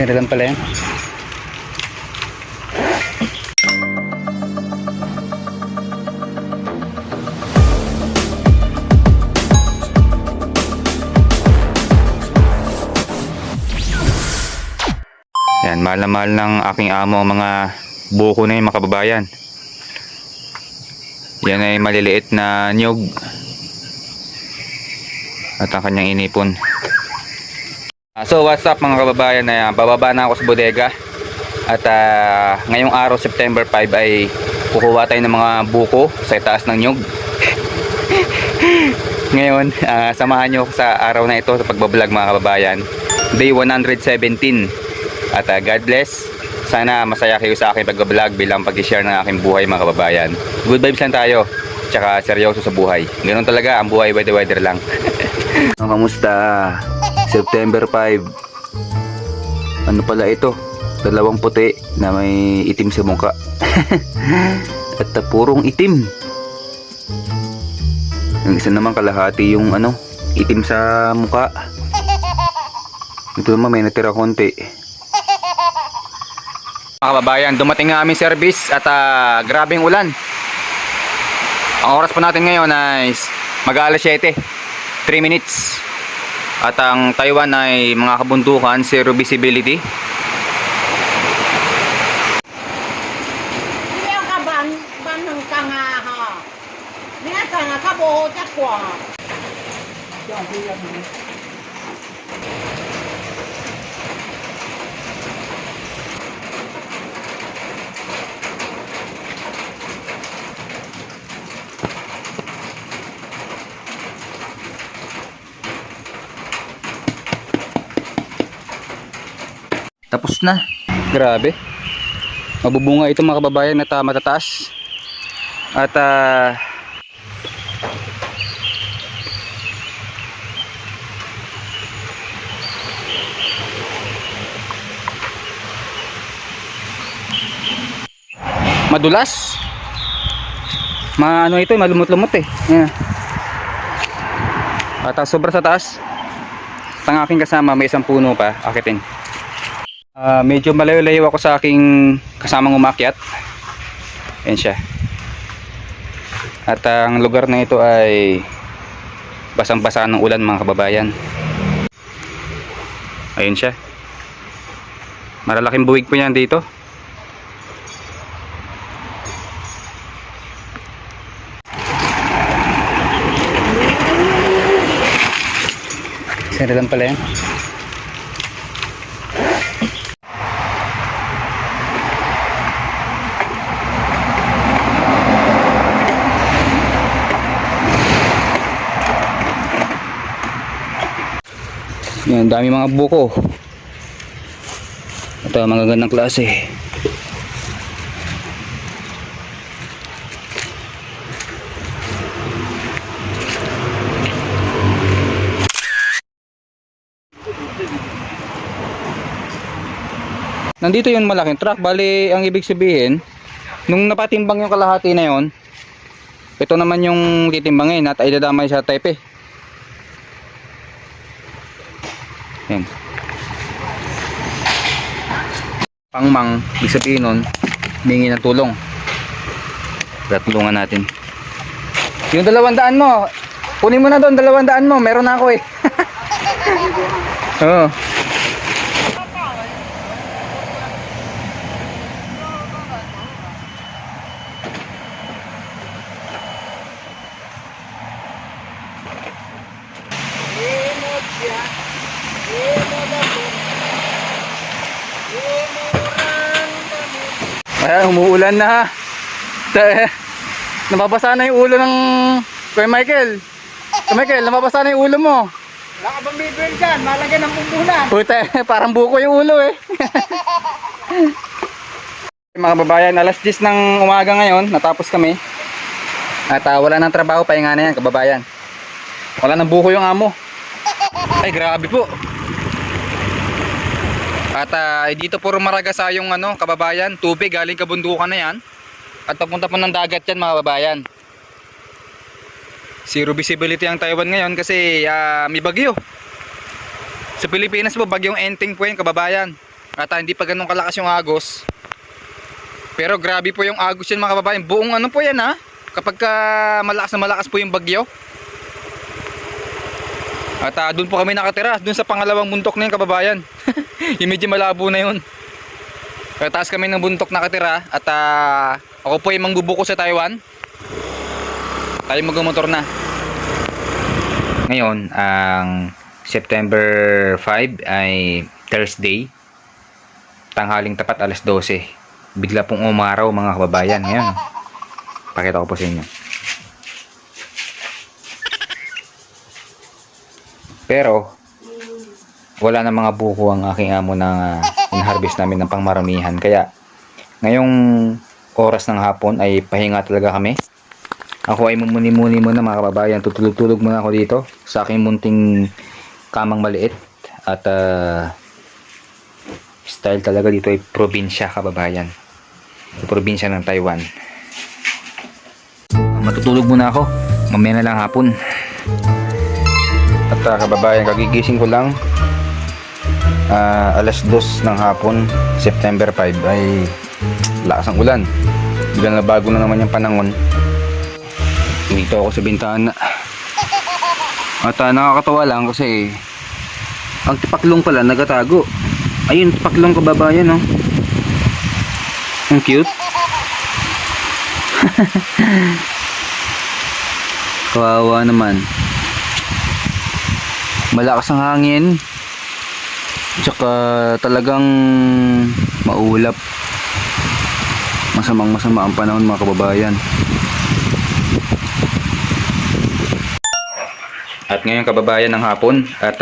Sinilan pala yan. Yan, mahal na mahal ng aking amo ang mga buko na yun, mga kababayan. Yan ay maliliit na niyog at ang kanyang inipon. So what's up mga kababayan, bababa na ako sa bodega. At ngayong araw September 5 ay kukuha tayo ng mga buko sa itaas ng niyog. Ngayon samahan nyo sa araw na ito sa pagbablog mga kababayan. Day 117. At God bless. Sana masaya kayo sa aking pagbablog bilang pag-share ng aking buhay mga kababayan. Good vibes lang tayo, tsaka seryoso sa buhay. Ganun talaga ang buhay, weather lang. Kamusta? September 5. Ano pala ito? Dalawang puti na may itim sa mukha. At purong itim. Yung isa naman kalahati yung itim sa mukha. Ito naman may natira konti. Mga kababayan, dumating na aming service at grabing ulan. Ang oras po natin ngayon ay mag-alas 7, 3 minutes. At ang Taiwan ay mga kabundukan, zero visibility. Tapos na. Grabe. Mabubunga ito mga kababayan at matataas. At madulas. Ito, malumot-lumot eh. Yan. At sobra sa taas. Ang aking kasama may isang puno pa akitin. Medyo malayo-layo ako sa aking kasamang umakyat. Ayan siya. At ang lugar na ito ay basang-basa ng ulan mga kababayan. Ayun siya. Malalaking buwig po yan dito. Sinilan pala yan. Yan, dami mga buko. Ito, mga gandang klase. Nandito yung malaking truck. Bali, ang ibig sabihin, nung napatimbang yung kalahati na yon, ito naman yung titimbangin at idadamay sa tepe. Yan. Pangmang, ibig sabihin nun, humingi ng tulong. Tulungan natin. Yung 200 mo, kunin mo na doon, 200 mo, meron na ako eh. Oo. Ayan, umuulan na. Nababasa na yung ulo ng Kuya Michael. Kuya Michael, nababasa na yung ulo mo. Wala ka bang bibir dyan? Malagyan ng pumpunan. Puta, parang buko yung ulo eh. Mga kababayan, alas 10 ng umaga ngayon, natapos kami. At wala nang trabaho, pahinga na yan kababayan. Wala nang buko yung amo. Ay grabe po. At dito puro maragasa yung kababayan, tubig galing kabundukan na yan. At papunta po ng dagat yan mga kababayan. Zero visibility ang Taiwan ngayon kasi may bagyo. Sa Pilipinas po bagyong Enteng po yan kababayan. At hindi pa ganun kalakas yung agos. Pero grabe po yung agos yan mga kababayan. Buong ano po yan ha. Kapag malakas na malakas po yung bagyo. At doon po kami nakatira. Doon sa pangalawang bundok na yun kababayan. Yung medyo malabo na yun. Kaya taas kami ng bundok nakatira. At ako po yung mangbubuko sa Taiwan. Tayo magmotor na. Ngayon, ang September 5 ay Thursday. Tanghaling tapat alas 12. Bigla pong umaraw mga kababayan. Ngayon, pakita ko po sa inyo. Pero, wala na mga buko ang aking amo na in-harvest namin ng pangmaramihan. Kaya, ngayong oras ng hapon ay pahinga talaga kami. Ako ay mumuni-muni muna mga kababayan. Tutulog-tulog muna ako dito sa aking munting kamang maliit. At style talaga dito ay probinsya kababayan. Probinsya ng Taiwan. Matutulog muna ako. Mamaya na lang hapon. At kababayan, kagigising ko lang. Alas 2 ng hapon, September 5 ay lakas ang ulan. Biglang na bago na naman yung panahon. Dito ako sa bintana. At nakakatawa lang kasi ang tipaklong pala nagatago. Ayun, tipaklong kababayan, oh. Ang cute. Kawawa naman. Malakas ang hangin. Tsaka talagang maulap. Masamang masama ang panahon mga kababayan. At ngayon kababayan ng hapon at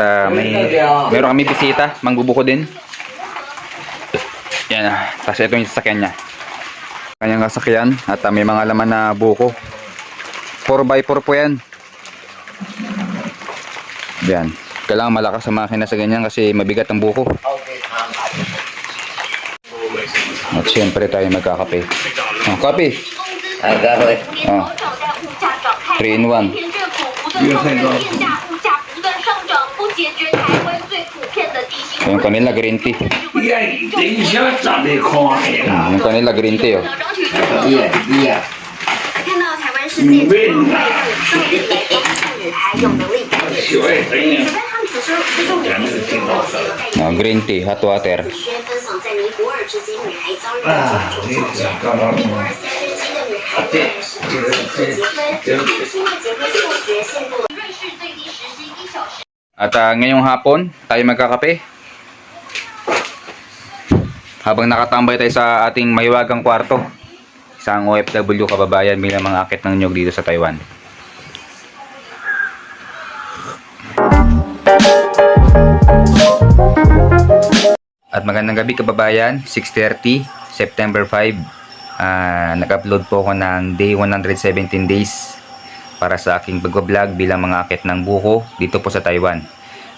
meron kami bisita, mangbubuko din. Yan tapos ito yung sasakyan niya. Kanyang sasakyan at may mga laman na buko. 4x4 po yan. Yan. Kailangan malakas sa makina sa ganyan kasi mabigat ang buko. At syempre tayo magkakape. Kape. Kape. 3 in 1. Yung kanila green tea. Yung kanila green tea, oh. Green tea, hot water. At ngayong hapon, tayo magkakape. Habang nakatambay tayo sa ating mahiwagang kwarto. Isang OFW kababayan bilang mga akit ng nyug dito sa Taiwan. At magandang gabi kababayan, 6:30, September 5. Nag-upload po ako ng day 117 days para sa aking pag-vlog bilang mga akit ng buko dito po sa Taiwan.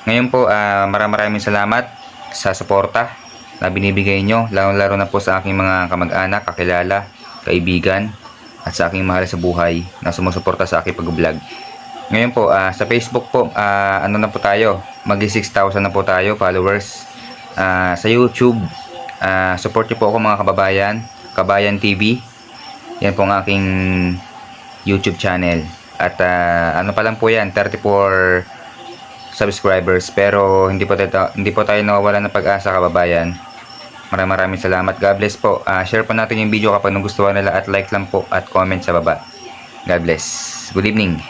Ngayon po, maraming salamat sa suporta na binibigay nyo, lalo na po sa aking mga kamag-anak, kakilala, kaibigan, at sa aking mahal sa buhay na sumusuporta sa aking pag-vlog. Ngayon po, sa Facebook po, ano na po tayo, mag-6,000 na po tayo followers. Sa YouTube, support nyo po ako mga kababayan, Kabayan TV. Yan po ang aking YouTube channel. At ano pa lang po yan, 34 subscribers. Pero hindi po tayo nawawalan ng pag-asa kababayan. Maraming salamat. God bless po. Share po natin yung video kapag nagustuhan nila at like lang po at comment sa baba. God bless. Good evening.